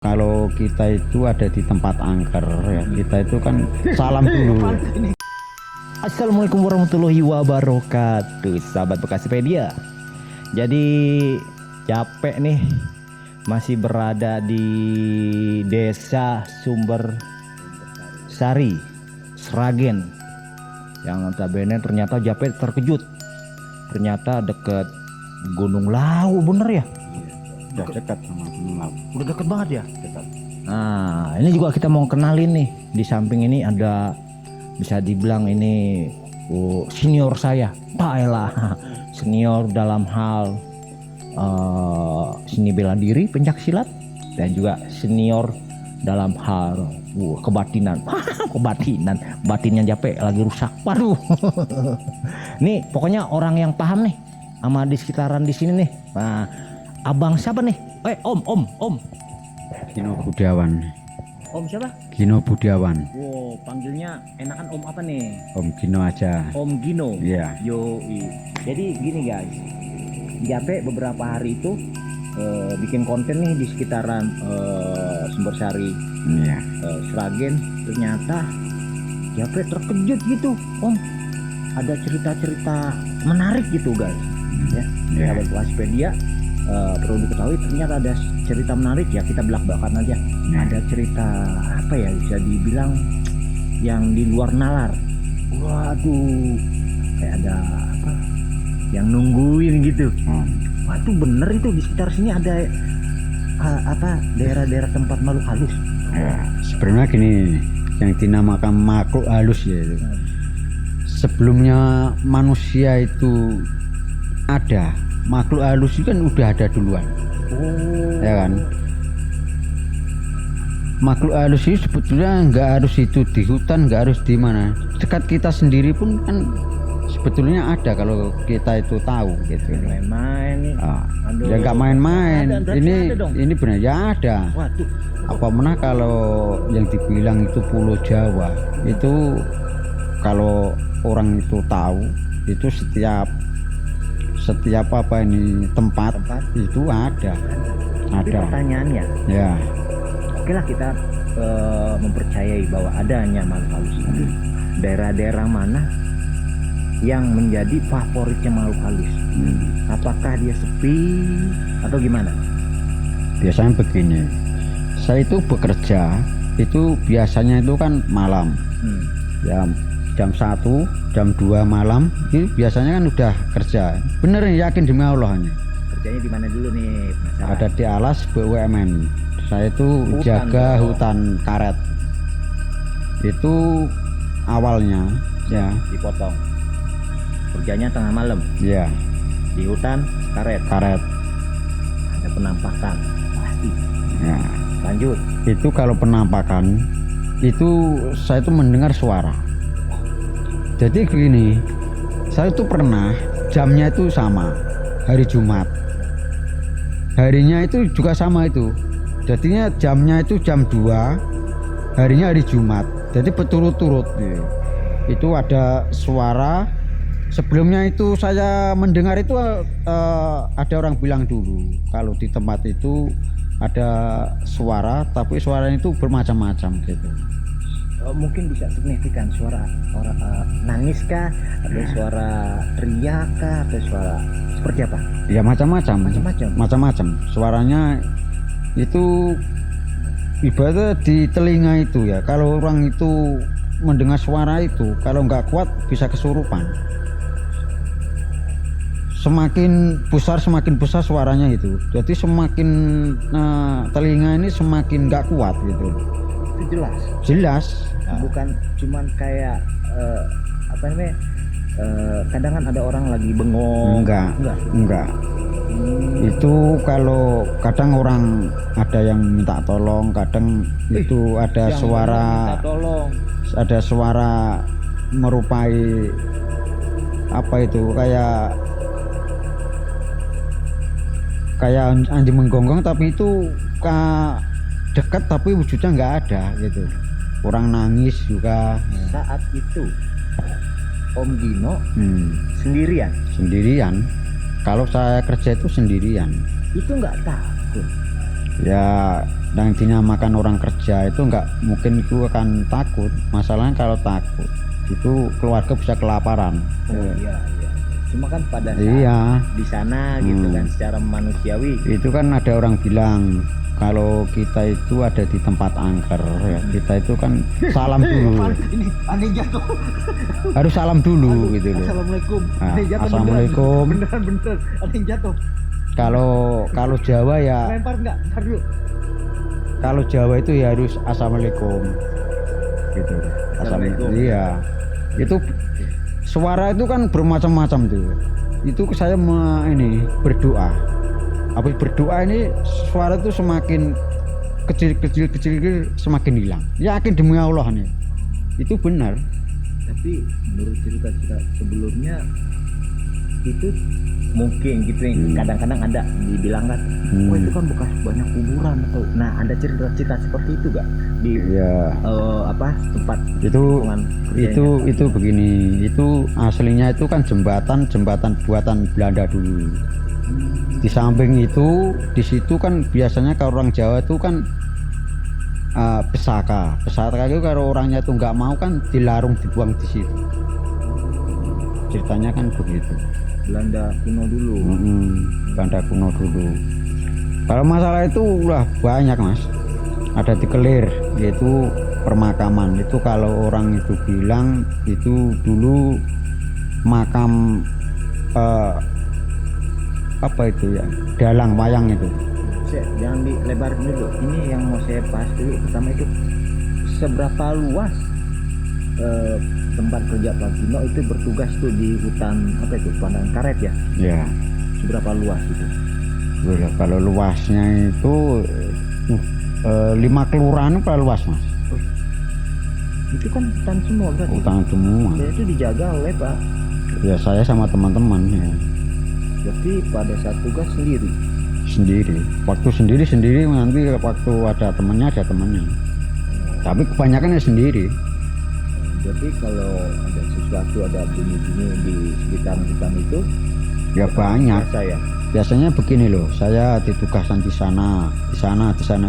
Kalau kita itu ada di tempat angker ya, kita itu kan salam dulu. Assalamualaikum warahmatullahi wabarakatuh, sahabat Bekasipedia. Jadi capek nih, masih berada di Desa Sumber Sari, Sragen. Yang notabene ternyata Japek terkejut. Ternyata deket Gunung Lawu, bener ya? Udah dekat sama Gunung Lawu. Udah deket banget ya? Dekat. Nah, ini juga kita mau kenalin nih. Di samping ini ada, bisa dibilang ini senior saya. Paelah, senior dalam hal seni bela diri, pencaksilat, dan juga senior dalam hal kebatinan. Kebatinan, batinnya Japek lagi rusak. Waduh. Nih, pokoknya orang yang paham nih sama di sekitaran di sini nih. Nah, abang siapa nih? Om. Gino Budiawan. Om siapa? Gino Budiawan. Wow, panggilnya enakan Om apa nih? Om Gino aja. Om Gino. Iya. Yoi. Jadi gini guys, Japek beberapa hari itu bikin konten nih di sekitaran Sumbersari, Iya. Sragen. Ternyata Japek terkejut gitu, Om. Ada cerita-cerita menarik gitu guys. Ya, Iya. sahabat Bekasipedia, perlu diketahui ternyata ada cerita menarik ya, kita belak-belakan aja. Iya. Ada cerita apa ya, bisa dibilang yang di luar nalar. Waduh, kayak ada apa yang nungguin gitu. Waduh, bener itu di sekitar sini ada apa daerah-daerah tempat makhluk halus. Ya, sebenarnya gini, yang dinamakan makhluk halus ya itu. Sebelumnya manusia itu ada, makhluk halus itu kan udah ada duluan. Oh. Ya kan? Makhluk halus itu sebetulnya nggak harus itu di hutan, nggak harus di mana. Dekat kita sendiri pun kan sebetulnya ada kalau kita itu tahu gitu. Main-main nih. Aduh. Ya nggak main-main. Berarti ada dong. Ini benar ya ada. Waduh. Apa mana kalau yang dibilang itu Pulau Jawa itu kalau orang itu tahu itu setiap apa ini tempat itu ada. Tapi pertanyaannya, Ya. oke lah kita mempercayai bahwa adanya makhluk halus. Tapi daerah-daerah mana yang menjadi favoritnya makhluk halus? Apakah dia sepi atau gimana? Biasanya begini, saya itu bekerja itu biasanya itu kan malam, ya jam 1, jam 2 malam itu biasanya kan udah kerja. Bener nih, yakin demi Allah nih. Kerjanya di mana dulu nih? Penasaran. Ada di alas BUMN. Saya itu Hutan jaga dong. hutan karet. Itu awalnya ya, Dipotong. Kerjanya tengah malam ya di hutan karet. Ada penampakan pasti. ya. Lanjut. Itu kalau penampakan itu saya itu mendengar suara. Jadi begini, saya itu pernah jamnya itu sama, hari Jumat. Harinya itu juga sama itu. Jadinya jamnya itu jam 2, harinya hari Jumat. Jadi berturut-turut gitu. Itu ada suara. Sebelumnya itu saya mendengar itu ada orang bilang dulu kalau di tempat itu ada suara, tapi suaranya itu bermacam-macam gitu. Mungkin bisa signifikan suara orang nangis kah, atau suara teriak kah, atau suara seperti apa? Ya macam-macam. Macam-macam. Suaranya itu ibaratnya di telinga itu ya. Kalau orang itu mendengar suara itu, kalau nggak kuat bisa kesurupan. Semakin besar suaranya itu. Jadi semakin telinga ini semakin nggak kuat gitu. Itu Jelas. bukan cuman kayak apa namanya, kadang kan ada orang lagi bengong. Enggak. Itu kalau kadang orang ada yang minta tolong, kadang itu ada suara, merupai apa itu kayak anjing menggonggong, tapi itu dekat tapi wujudnya nggak ada gitu. Orang nangis juga. Saat itu Om Gino sendirian. Kalau saya kerja itu sendirian. Itu nggak takut? Ya yang dinamakan orang kerja itu nggak mungkin itu akan takut. Masalahnya kalau takut itu keluarga bisa kelaparan. Oh iya iya. Cuma kan pada saat Iya, di sana gitu Hmm. kan secara manusiawi. itu kan ada orang bilang kalau kita itu ada di tempat angker ya, kita itu kan salam dulu, Ini aneh jatuh. harus salam dulu gitu loh. Assalamualaikum. Nah, Aneh jatuh Assalamualaikum. beneran. Aneh jatuh. Kalau Jawa ya, Lempar enggak? Ntar dulu. kalau Jawa itu ya harus assalamualaikum gitu. Assalamualaikum. Iya, itu suara itu kan bermacam-macam tuh. Itu saya ini berdoa. Habis berdoa ini suara itu semakin kecil semakin hilang. Yakin demi Allah nih. Itu benar. Tapi menurut cerita-cerita sebelumnya itu mungkin gitu yang kadang-kadang ada dibilang kan, oh itu kan bekas banyak kuburan atau, nah ada cerita-cerita seperti itu gak di Ya, tempat itu lingkungan kerjanya? itu begini. Itu aslinya itu kan jembatan buatan Belanda dulu. Di samping itu, di situ kan biasanya kalau orang Jawa itu kan pesaka itu kalau orangnya itu nggak mau kan dilarung dibuang di situ. Ceritanya kan begitu. Belanda kuno dulu. Belanda kuno dulu. Kalau masalah itu udah banyak mas. Ada di Kelir, yaitu permakaman. Itu kalau orang itu bilang itu dulu makam apa itu ya, dalang wayang itu. Jangan dilebarin dulu. Ini yang mau saya bahas dulu. Pertama itu seberapa luas tempat kerja Pak Gino itu bertugas tuh di hutan apa itu Pandan Karet ya? Ya. Seberapa luas itu? Kalau luasnya itu 5 kelurahan apa luas mas? Itu kan hutan semua berarti. Hutan semua. Dan itu dijaga oleh Pak. Ya saya sama teman-teman ya. Berarti pada saat tugas sendiri. Waktu sendiri nanti waktu ada temannya tapi kebanyakan ya sendiri. Berarti kalau ada sesuatu, ada bunyi-bunyi di sekitar hutan itu Ya banyak. saya Biasanya begini loh, saya ditugaskan di sana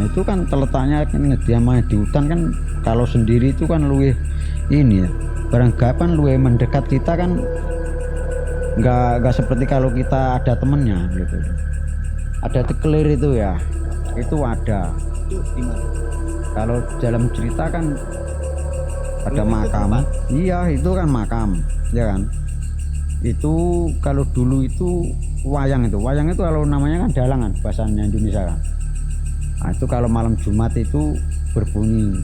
itu kan terletaknya kan kediaman di hutan kan. Kalau sendiri itu kan luwih ini ya, barangkali luwih mendekat kita kan, nggak seperti kalau kita ada temennya gitu. Ada di Kelir itu ya, itu ada. itu di mana? Kalau dalam cerita kan ada makam. Iya, itu kan makam, ya kan. Itu kalau dulu itu wayang itu kalau namanya kan dalangan bahasanya Indonesia kan. Nah, itu kalau malam Jumat itu berbunyi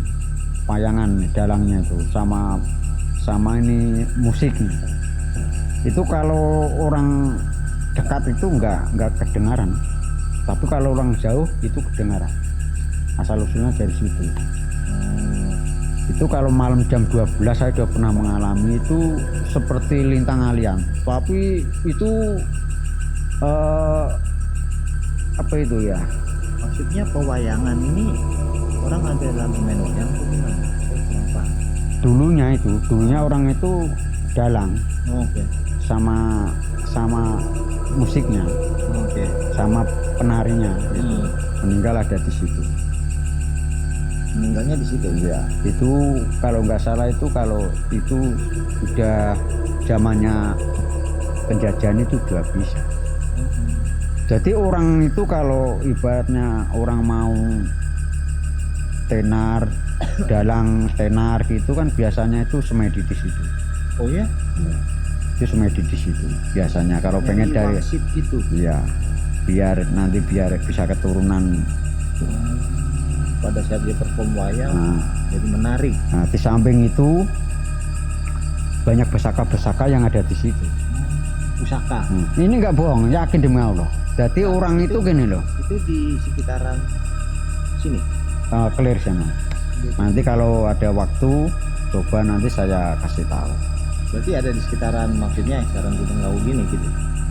wayangan dalangnya itu sama ini musiknya. Itu kalau orang dekat itu nggak kedengaran, tapi kalau orang jauh itu kedengaran. Asal usulnya dari situ. Itu kalau malam jam 12 saya sudah pernah mengalami itu seperti lintang alian, tapi itu apa itu ya, Maksudnya pewayangan ini orang ada dalam main wayang atau gimana? Saya kurang paham. dulunya orang itu dalang Oke. sama musiknya, Oke. sama penarinya gitu. Meninggal ada di situ. Meninggalnya di situ. Ya, itu kalau nggak salah itu kalau itu udah zamannya penjajahan itu udah bisa. Jadi orang itu kalau ibaratnya orang mau tenar, dalang tenar gitu kan biasanya itu semedi di situ. Oh ya? Itu semedi di situ biasanya kalau pengen dari wasit gitu. ya biar nanti bisa keturunan. Pada saat dia perform wayang jadi menarik. Nah, di samping itu banyak pesaka yang ada di situ. Pusaka. Ini nggak bohong, yakin demi Allah. Jadi orang itu gini loh, Itu di sekitaran sini. Kelir sana. Nanti kalau ada waktu, coba nanti saya kasih tahu. Berarti ada di sekitaran, maksudnya sekitaran Gunung Lawu gini gitu.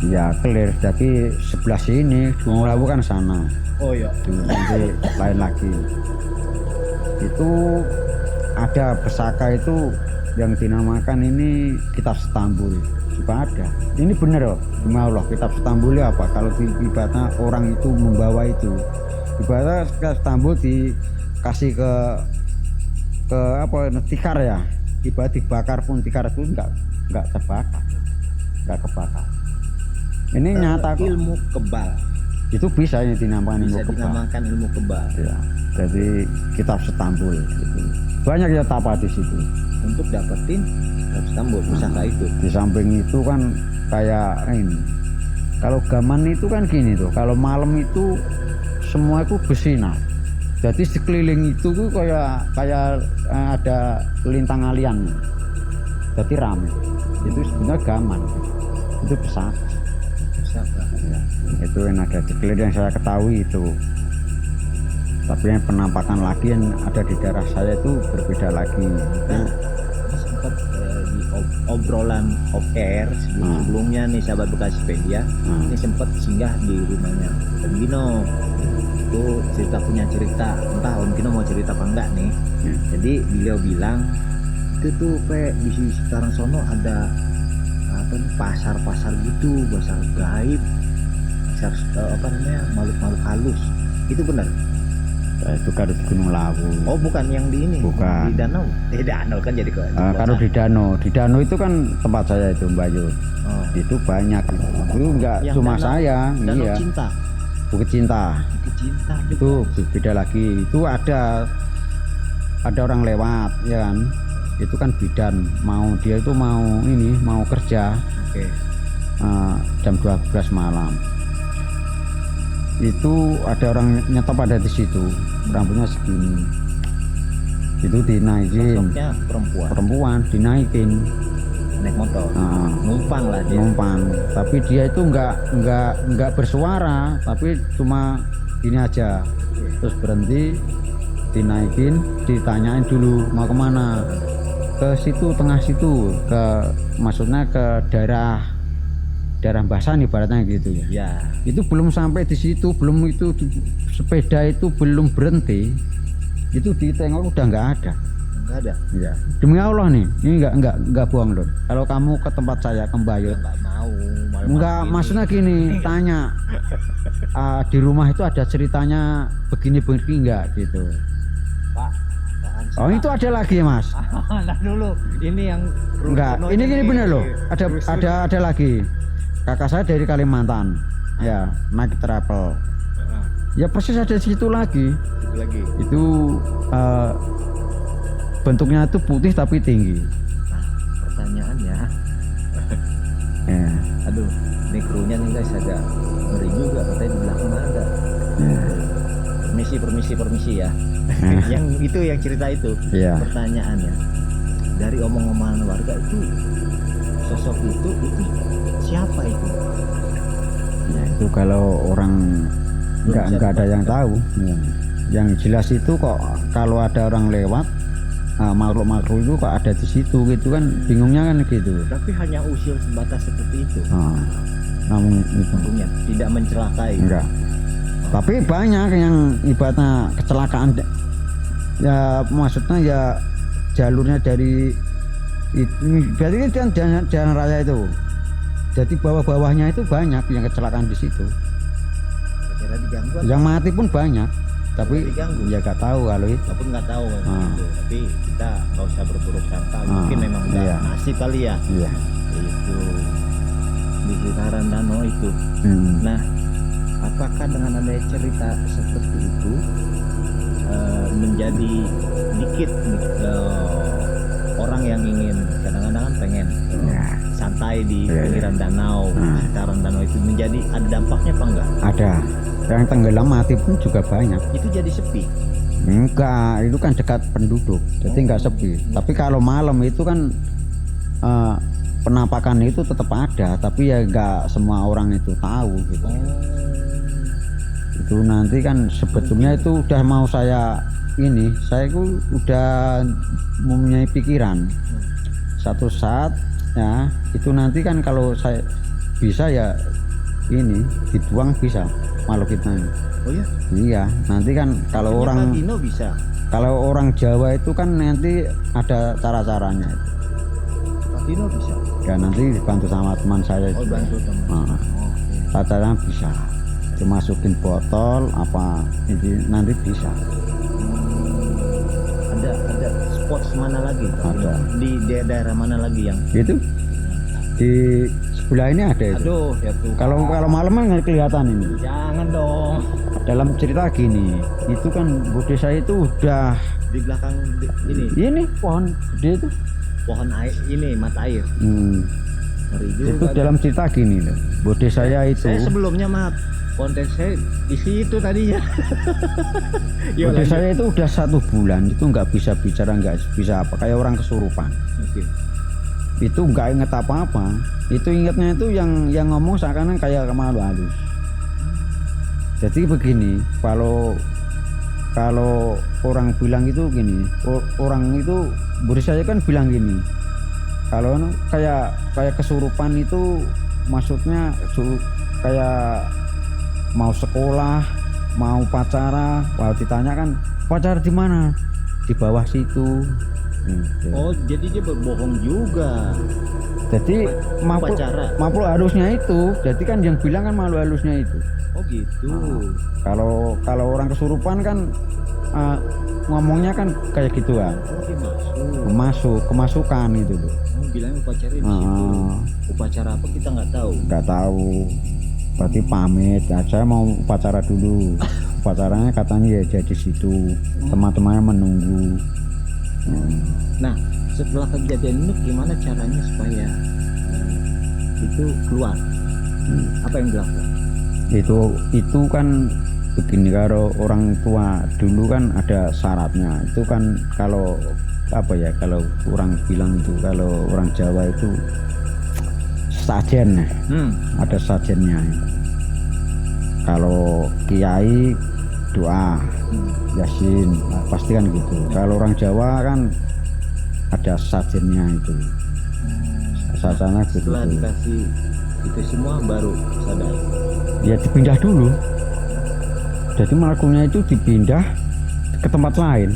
Ya Kelir, jadi sebelah sini, Gunung Lawu kan sana. Oh iya. Nanti lain lagi. Itu ada pesaka itu yang dinamakan ini kitab Stambul. Juga ada. Ini bener loh, demi Allah, kitab Stambul apa? Kalau ibaratnya orang itu membawa itu ibaratnya ke Stambul dikasih ke apa tikar ya, ibarat dibakar pun tikar itu nggak terbakar, nggak kebakar. Ini nyata kok. Ilmu kebal Itu bisa yang dinamakan bisa ilmu kebal. dinamakan ilmu kebal Ya, jadi kitab Stambul gitu. Banyak ya tapa di situ. untuk dapetin Stambul pusaka itu. Di samping itu kan kayak ini. Kalau gaman itu kan gini tuh, kalau malam itu semua itu bersinar. Jadi sekeliling itu tuh kayak ada lintang alian. Jadi ramai. Itu sebenarnya gaman. Itu pusaka. Pusaka. Ya, itu yang ada di sekeliling yang saya ketahui itu. Tapi yang penampakan lagi yang ada di daerah saya itu berbeda lagi. Itu Sempat di obrolan off air sebelumnya nih sahabat Bekasipedia, ini sempat singgah di rumahnya Om Gino. Itu punya cerita, entah Om Gino mau cerita apa enggak nih. Jadi beliau bilang itu tuh di sekarang sono ada apa nih, pasar gitu, pasar gaib, pasar apa namanya, makhluk halus. Itu benar? itu kan di Gunung Lawu. Oh bukan yang di ini, Bukan. di danau. Danau kan jadi Kalau di danau itu kan tempat saya itu Mbak Yud. Oh. Itu banyak itu enggak Yang cuma danau- saya, Danau iya. Cinta. Bukit Cinta Bukit Cinta itu beda lagi. Itu ada orang lewat ya kan. Itu kan bidan dia itu mau kerja Oke. jam 12 malam. Itu ada orang nyetop ada di situ, rambutnya segini. Itu dinaikin, Sosoknya perempuan dinaikin, naik motor, numpang lah dia. numpang. Tapi dia itu nggak bersuara, tapi cuma gini aja. Terus berhenti, dinaikin, ditanyain dulu mau kemana. Ke situ, tengah situ, maksudnya ke daerah Basan ibaratnya gitu ya. Ya. Itu belum sampai di situ, sepeda itu belum berhenti, itu ditengok udah nggak ada. Enggak ada. Ya, demi Allah nih, ini nggak bohong loh. Kalau kamu ke tempat saya ke Mbayut, Enggak mau. malam nggak, ini. maksudnya gini, tanya di rumah itu ada ceritanya begini nggak gitu. Pak, apaan sih, Oh Pak? itu ada lagi mas? Nah dulu, ini yang Enggak, ini gini bener loh. Ada lagi. Kakak saya dari Kalimantan, ya naik travel. Ya persis ada di situ lagi. Itu lagi. Itu bentuknya itu putih tapi tinggi. Nah, pertanyaannya, Ya, aduh, ini krunya nih guys agak ngeri juga, katanya di belakang ada. ya, Permisi ya. Yang itu yang cerita itu. ya. Pertanyaannya, dari omong-omongan warga itu, sosok itu siapa itu? Ya, itu kalau orang nggak ada yang tahu. Ya. Yang jelas itu kok kalau ada orang lewat, makhluk-makhluk itu kok ada di situ gitu kan, bingungnya kan gitu. Tapi hanya usil sebatas seperti itu. Namun itu Untungnya tidak mencelakai. enggak. Tapi banyak yang ibaratnya kecelakaan. Ya maksudnya ya jalurnya dari berarti kan jalan raya itu. Jadi bawah-bawahnya itu banyak yang kecelakaan di situ. Kira diganggu. Yang mati pun banyak. Tapi Diganggu. ya gak tahu kalau itu. Walaupun nggak tahu gitu. Tapi kita nggak usah berburuk sangka. Mungkin memang udah iya. nasib kali ya. Iya. Itu di sekitaran danau itu. Nah, apakah dengan adanya cerita seperti itu menjadi dikit orang yang ingin kadang-kadang kan pengen Ya, santai di Iya, pinggiran danau, sekitaran danau itu menjadi ada dampaknya apa enggak? ada. Yang tenggelam mati pun juga banyak. Itu jadi sepi. Enggak, itu kan dekat penduduk, jadi enggak sepi. Tapi kalau malam itu kan penampakan itu tetap ada, tapi ya enggak semua orang itu tahu gitu. Itu nanti kan sebetulnya itu udah mau saya itu udah mempunyai pikiran. Satu saat ya itu nanti kan kalau saya bisa ya dibuang bisa makhluk itu. Oh ya? Iya, nanti kan kalau orang Dino bisa. Kalau orang Jawa itu kan nanti ada cara-caranya itu. Pak Dino bisa. Ya nanti dibantu sama teman saya Oh juga. bantu teman. Nah, Oke. cara-caranya bisa. dimasukin botol apa ini nanti bisa. Ada spot mana lagi? Ada. Di daerah mana lagi yang Itu di sebelah ini ada itu. aduh ya tuh. Kalau malam kan nggak kelihatan ini. Jangan dong. Dalam cerita gini, itu kan bude saya itu udah Di belakang ini pohon gede itu. pohon air ini mata air. Ngeri juga. Itu dalam cerita gini loh. Bude saya itu. Saya sebelumnya maaf, konten saya di situ tadinya. Yuk, Bude lanjut. saya itu udah 1 bulan itu nggak bisa bicara, nggak bisa apa, kayak orang kesurupan. Oke. Itu nggak inget apa-apa. Itu ingetnya itu yang ngomong seakan-akan kayak malu halus. Jadi begini, kalau orang bilang itu gini, orang itu bude saya kan bilang gini, kalau kayak kesurupan itu maksudnya kayak mau sekolah, mau pacara, kalau ditanya kan pacar di mana, di bawah situ. Oh, jadi dia berbohong juga. Jadi Pacara. makhluk halusnya itu, jadi kan yang bilang kan makhluk halusnya itu. Oh gitu. Kalau orang kesurupan kan ngomongnya kan kayak gituan, Oh, dia masuk. kemasukan itu loh. Oh, bilangnya upacara di situ. Upacara apa kita nggak tahu. Nggak tahu, berarti pamit. Ya, saya mau upacara dulu. Upacaranya katanya ya jadi situ, teman-temannya menunggu. Nah, setelah kejadian itu gimana caranya supaya itu keluar? Apa yang dilakukan? Itu kan begini, kalau orang tua dulu kan ada syaratnya. Itu kan kalau apa ya, kalau orang bilang itu, kalau orang Jawa itu sajen, ada sajennya. Kalau kiai doa yasin, nah, pasti kan gitu. Kalau orang Jawa kan ada sajennya itu, sajennya gitu. Setelah dikasih itu semua baru sadar. Ya dipindah dulu, jadi malakunya itu dipindah ke tempat lain,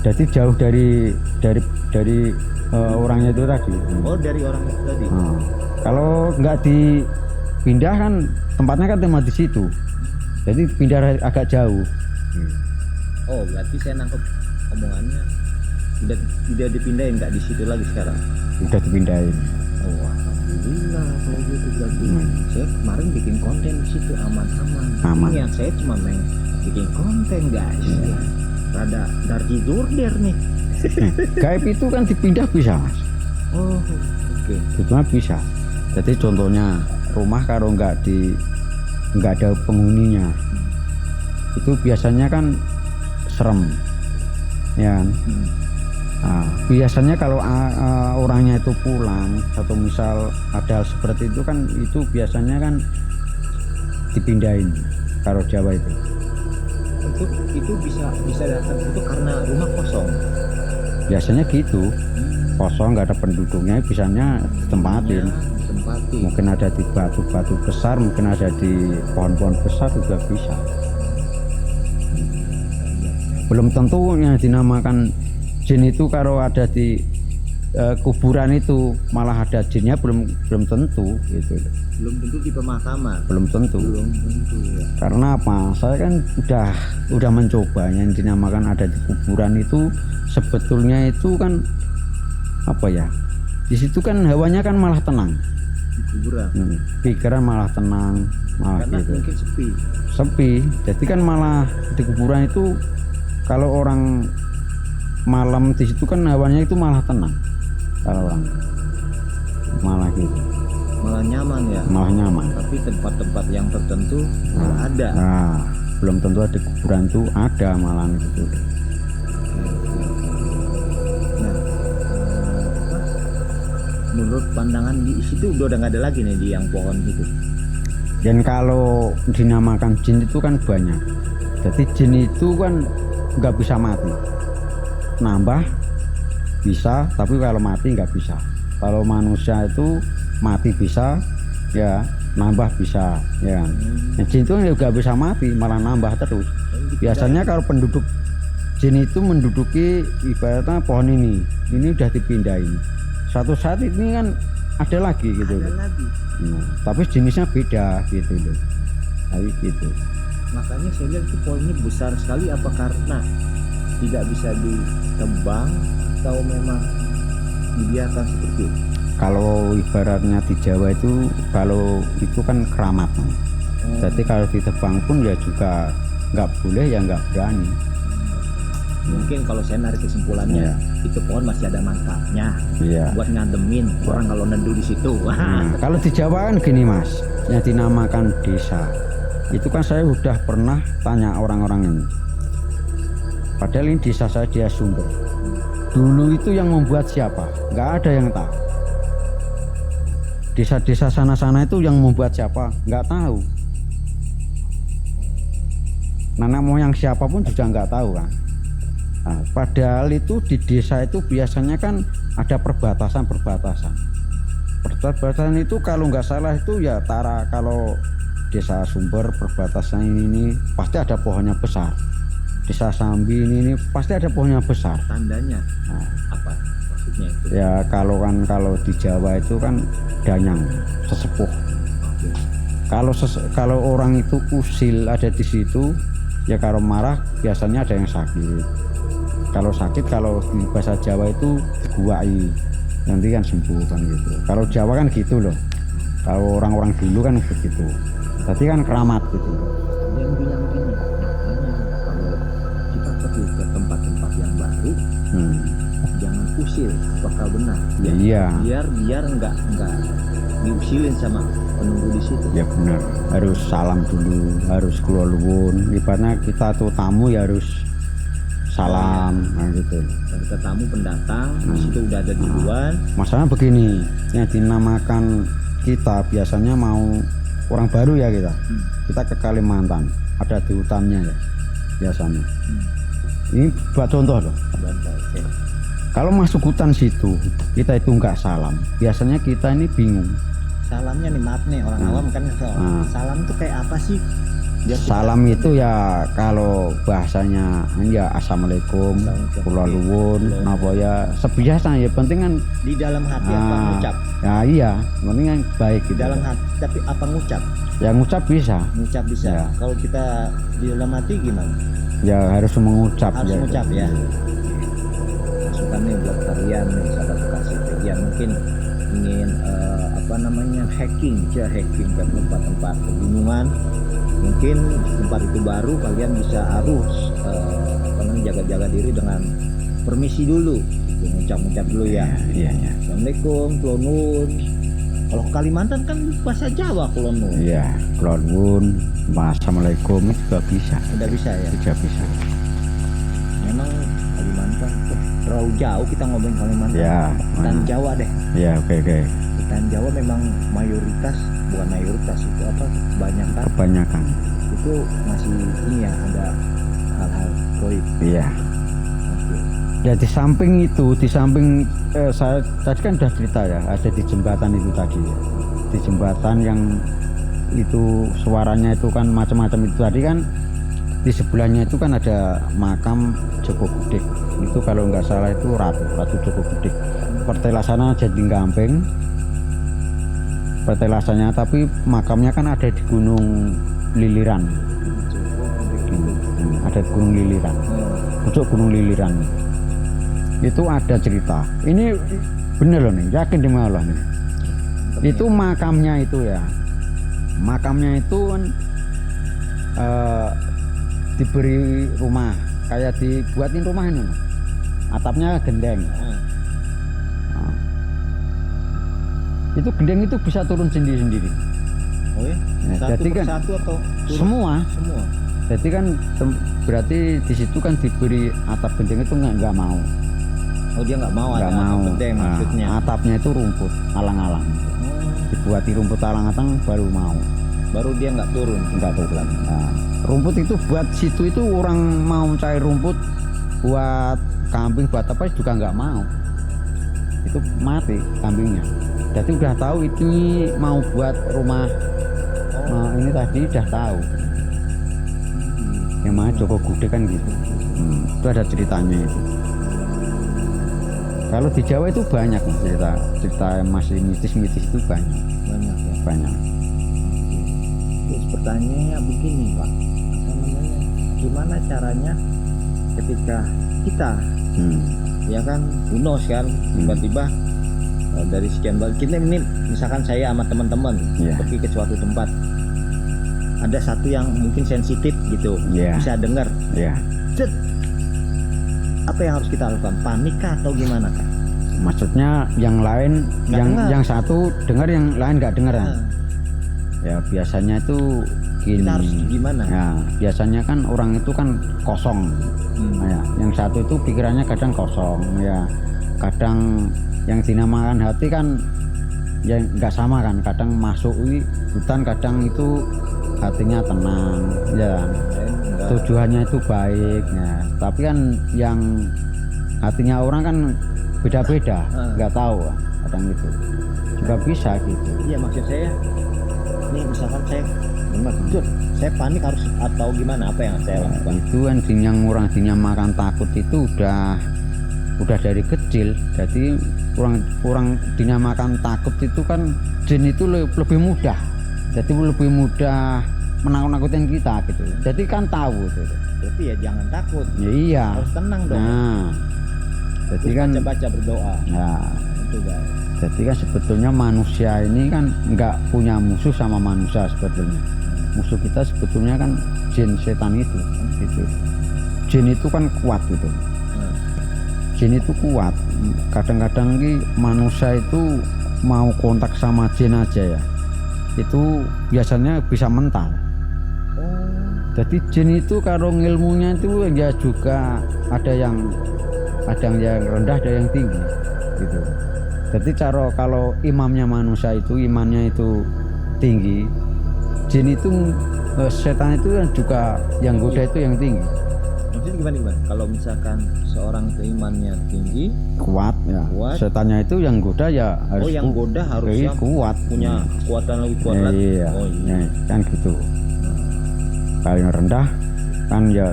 jadi jauh dari orangnya itu tadi. Oh, dari orang itu tadi. Nah, kalau nggak dipindah kan tempatnya kan tempat di situ, jadi pindah agak jauh. Oh, berarti saya nangkep omongannya tidak dipindahin, nggak di situ lagi sekarang. Udah dipindahin. Oh, alhamdulillah kalau gitu berarti. Saya kemarin bikin konten di situ aman-aman. Aman. Niat saya cuma main bikin konten, guys. Rada darki durder nih. Gaib itu kan dipindah bisa, Mas. Oh, oke. Itu mah bisa. Jadi contohnya rumah kalau nggak ada penghuninya, itu biasanya kan serem, ya kan? Nah, biasanya kalau orangnya itu pulang atau misal ada hal seperti itu kan, itu biasanya kan dipindahin. Kalau Jawa itu Itu bisa datang itu karena rumah kosong. biasanya gitu, kosong nggak ada penduduknya, biasanya ditempatin. Tempatin. Mungkin ada di batu-batu besar, mungkin ada di pohon-pohon besar juga bisa. Belum tentu yang dinamakan jin itu kalau ada di kuburan itu malah ada jinnya, belum tentu gitu. Belum tentu di pemakaman. Belum tentu. Belum tentu ya. Karena apa? Saya kan udah mencoba yang dinamakan ada di kuburan itu, sebetulnya itu kan apa ya? Di situ kan hawanya kan malah tenang. Di kuburan. Pikiran malah tenang, malah Karena gitu. mungkin Sepi. Jadi kan malah di kuburan itu kalau orang malam di situ kan hawanya itu malah tenang. Kalau orang malah gitu, malah nyaman ya. malah nyaman. Tapi tempat-tempat yang tertentu nggak ada. Nah, belum tentu ada kuburan tuh ada malah gitu. Nah, apa? Menurut pandangan di situ udah nggak ada lagi nih di yang pohon itu. Dan kalau dinamakan jin itu kan banyak. Jadi jin itu kan nggak bisa mati, nambah bisa, tapi kalau mati nggak bisa. Kalau manusia itu mati bisa, ya nambah bisa, ya kan. Nah, jin itu nggak bisa mati, malah nambah terus. Biasanya kalau penduduk jin itu menduduki ibaratnya pohon ini udah dipindahin. Suatu saat ini kan ada lagi gitu. Ada lagi. Nah, tapi jenisnya beda gitu loh. Tapi gitu. Makanya saya lihat itu pohonnya besar sekali, apa karena tidak bisa ditebang atau memang dibiarkan seperti itu? Kalau ibaratnya di Jawa itu, kalau itu kan keramat. Jadi kalau ditebang pun ya juga nggak boleh, ya nggak berani. Mungkin kalau saya narik kesimpulannya, itu pohon masih ada manfaatnya Iya. buat ngademin orang kalau neduh di situ. Nah, kalau di Jawa kan gini Mas, yang dinamakan desa. Itu kan saya udah pernah tanya orang-orang ini. Padahal ini desa saya, dia sumber. Dulu itu yang membuat siapa? Nggak ada yang tahu. Desa-desa sana-sana itu yang membuat siapa? Nggak tahu. Nenek moyang siapapun juga nggak tahu kan. Nah, padahal itu di desa itu biasanya kan ada perbatasan. Perbatasan itu kalau nggak salah itu ya Tara, kalau desa Sumber perbatasan ini pasti ada pohonnya besar. Desa Sambi ini pasti ada pohonnya besar. Tandanya Nah, apa maksudnya itu? ya kalau di Jawa itu kan danyang, sesepuh. Oke. Kalau orang itu usil ada di situ, ya kalau marah biasanya ada yang sakit. Kalau sakit, kalau di bahasa Jawa itu diguai, nanti kan sembuh kan gitu. Kalau Jawa kan gitu loh. Kalau orang-orang dulu kan begitu. Tadi kan keramat gitu. Ada yang bilang gini, makanya kalau kita pergi ke tempat-tempat yang baru, jangan usil. Apakah benar? Ya, iya. Biar nggak diusilin sama penunggu di situ. Ya benar. Harus salam dulu, harus keluar luwun. Ibaratnya kita tuh tamu ya harus salam, nah gitu. Dan kita tamu pendatang, di situ udah ada duluan. Masalahnya begini, yang dinamakan kita biasanya mau orang baru ya kita ke Kalimantan, ada di hutannya ya biasanya. Ini buat contoh loh. Oke. Kalau masuk hutan situ kita itu nggak salam, biasanya kita ini bingung. Salamnya nih, maaf nih orang awam kan, salam tuh kayak apa sih? Biar kita- Salam itu ya kalau bahasanya ya assalamualaikum, kula luwun, napa ya sebiasa ya, penting kan di dalam hati apa ngucap? ya iya, penting kan baik Di gitu. dalam hati, tapi apa ngucap? Ya ngucap bisa. Ngucap bisa. Ya. Kalau kita di dalam hati gimana? Ya harus mengucap. Harus mengucap ya. Masukan nih buat kalian nih sahabat kasih yang mungkin ingin hacking ke tempat-tempat pegunungan, mungkin tempat itu baru, kalian bisa harus jaga-jaga diri dengan permisi dulu, ngucap dulu ya. Iya. Assalamualaikum, kulonun. Kalau Kalimantan kan bahasa Jawa kulonun. Iya, kula nuwun, assalamualaikum itu juga bisa. Udah bisa ya. Juga bisa. Memang Kalimantan terlalu jauh kita ngomongin Kalimantan. Ya. Dan Jawa deh. Ya, oke. Dan Jawa memang bukan mayoritas itu apa kebanyakan Kebanyakan. itu masih ini ya, ada hal-hal goib. Iya. Oke. Ya di samping saya tadi kan udah cerita ya, ada di jembatan itu tadi ya. Di jembatan yang itu suaranya itu kan macam-macam itu tadi kan, di sebelahnya itu kan ada makam Joko Gudik. Itu kalau nggak salah itu Ratu Joko Gudik. Pertelasana Jatinggamping. Pertelasannya, tapi makamnya kan ada di Gunung Liliran. Ada di Gunung Liliran. Pucuk Gunung Liliran. Itu ada cerita. Ini bener loh nih, yakin demi Allah nih. Itu makamnya itu ya. Makamnya itu kan diberi rumah, kayak dibuatin rumah ini. Atapnya gendeng. Itu gendeng itu bisa turun sendiri-sendiri. Oh ya? Nah, Satu jadi kan persatu atau turun? semua. Jadi kan berarti di situ kan diberi atap gendeng itu nggak mau. Oh, dia nggak mau Nggak ada mau. atap gendeng maksudnya. Atapnya itu rumput alang-alang. Dibuati rumput alang-alang baru mau. Baru dia nggak turun. Nggak turun. Nah, rumput itu buat situ itu orang mau cari rumput buat kambing, buat apa juga nggak mau. Itu mati kambingnya. Jadi udah tahu ini mau buat rumah. Ini tadi udah tahu. Yang mana Joko Gudik kan gitu. Itu ada ceritanya itu. Kalau di Jawa itu banyak cerita yang masih mitis itu banyak. Banyak ya. Banyak. pertanyaannya begini Pak, apa namanya, gimana caranya ketika kita ya kan unos kan tiba-tiba dari sekian banyak kita ini, misalkan saya sama teman-teman pergi ke suatu tempat, ada satu yang mungkin sensitif gitu, bisa dengar, Cet, apa yang harus kita lakukan? Panik kah atau gimana Kak? Maksudnya yang lain yang satu dengar, yang lain nggak dengar kan? Ya biasanya itu gini. Kita harus gimana? Ya biasanya kan orang itu kan kosong. Ya, yang satu itu pikirannya kadang kosong, ya kadang yang dinamakan hati kan ya nggak sama kan, kadang masuk hutan kadang itu hatinya tenang, ya tujuannya itu baik, ya tapi kan yang hatinya orang kan beda-beda, nggak tahu kadang itu juga bisa gitu. Iya maksud saya, ini misalkan saya panik harus atau gimana, apa yang saya lakukan? Itu kan yang orang dinamakan takut itu udah dari kecil, jadi orang dinamakan takut itu kan jin itu lebih mudah, jadi lebih mudah menakut-nakutin kita gitu, jadi kan tahu gitu. Berarti ya jangan takut, ya, iya harus tenang dong. Nah jadi kan baca berdoa ya itu guys. Jadi kan sebetulnya manusia ini kan nggak punya musuh sama manusia sebetulnya. Musuh kita sebetulnya kan jin setan itu gitu. Jin itu kan kuat gitu. Jin itu kuat. Kadang-kadang manusia itu mau kontak sama jin aja ya, itu biasanya bisa mental. Jadi jin itu kalau ilmunya itu ya juga ada yang rendah, ada yang tinggi gitu. Jadi kalau imamnya manusia itu imannya itu tinggi, jin itu setan itu juga yang goda itu yang tinggi. Maksudnya gimana? Kalau misalkan seorang imannya tinggi, kuat ya, setannya itu yang goda ya harus yang goda harusnya kuat, punya kekuatan lebih kuat lagi. Iya. Kan gitu. Kalau yang rendah kan ya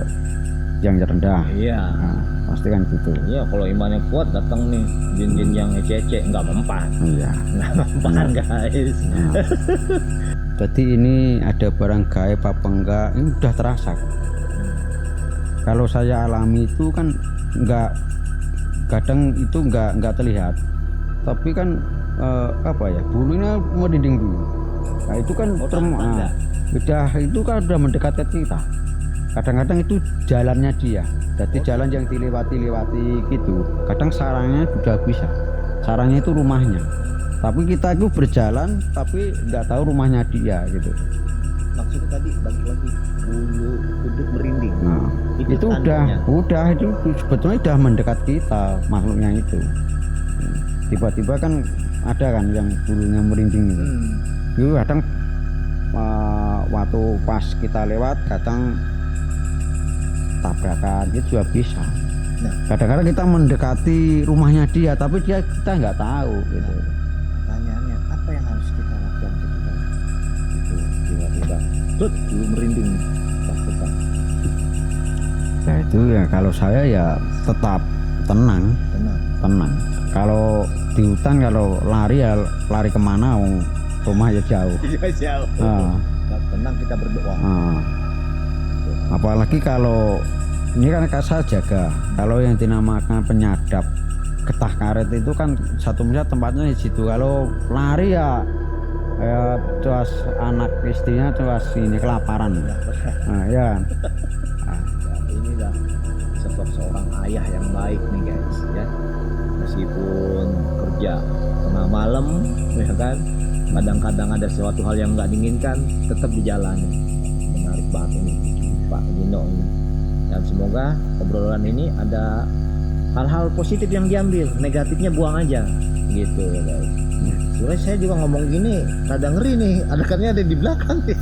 yang rendah. Iya. Nah, pasti kan gitu. Iya, kalau imannya kuat datang nih jin-jin yang ecek-ecek nggak mempan. Iya. Nggak mempan guys. Nah. Jadi ini ada barang gaib apa enggak, ini udah terasa. Kalau saya alami itu kan kadang itu nggak terlihat, tapi kan apa ya, bulunya merinding dulu. Nah itu kan itu kan udah mendekat ke kita. Kadang-kadang itu jalannya dia, jadi jalan yang dilewati gitu. Kadang sarangnya sudah bisa, sarangnya itu rumahnya, tapi kita itu berjalan tapi nggak tahu rumahnya dia gitu. Maksudnya tadi bagi lagi bulu kuduk merinding. Nah, itu udah itu sebetulnya udah mendekat kita makhluknya itu. Tiba-tiba kan ada kan yang bulunya merinding itu. Itu kadang waktu pas kita lewat kadang tabrakan itu juga bisa. Nah, kadang-kadang kita mendekati rumahnya dia tapi kita nggak tahu gitu. Pertanyaannya apa yang harus kita lakukan ketika itu tiba-tiba dulu merinding takutan? Ya itu ya kalau saya ya tetap tenang. Kalau di hutan kalau lari ya lari kemana, rumah ya jauh. Jauh. Tenang, kita berdoa. Apalagi kalau ini kan saya jaga, kalau yang dinamakan penyadap getah karet itu kan satu misal tempatnya di situ. Kalau lari ya terus anak istrinya terus ini kelaparan. Nah, ya. Inilah sosok seorang ayah yang baik nih guys ya. Meskipun kerja tengah malam ya kan, kadang-kadang ada suatu hal yang nggak diinginkan tetap dijalani. Menarik banget ini Pak Gino ini. Dan semoga obrolan ini ada hal-hal positif yang diambil, negatifnya buang aja gitu ya guys. Sebenarnya saya juga ngomong gini rada ngeri nih, ada di belakang nih.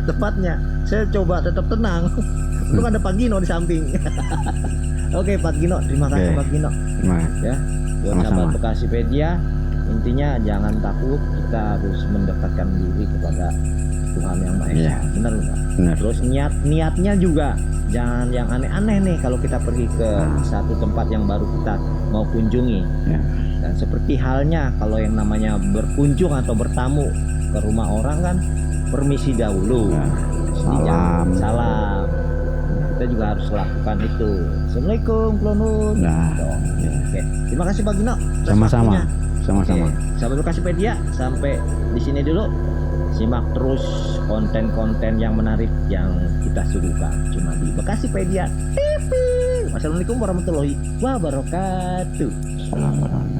Tepatnya saya coba tetap tenang. Untung ada Pak Gino di samping. Oke Pak Gino, terima kasih Pak Gino. Ya, buat sahabat Bekasipedia, intinya jangan takut, kita harus mendekatkan diri kepada Tuhan yang Maha Esa. Benar Pak? Benar. Terus niatnya juga jangan yang aneh-aneh nih kalau kita pergi ke satu tempat yang baru kita mau kunjungi. Dan seperti halnya kalau yang namanya berkunjung atau bertamu ke rumah orang kan, permisi dahulu. Ya, Jadi salam. salam. Kita juga harus lakukan itu. Assalamualaikum, Klonun. Nah, ya. Oke, terima kasih Pak Gino. atas Sama-sama. waktunya. Sama-sama. Oke, sahabat Bekasipedia, sampai di sini dulu. Simak terus konten-konten yang menarik yang kita suguhkan cuma di Bekasipedia TV. Wassalamualaikum warahmatullahi wabarakatuh. Selamat.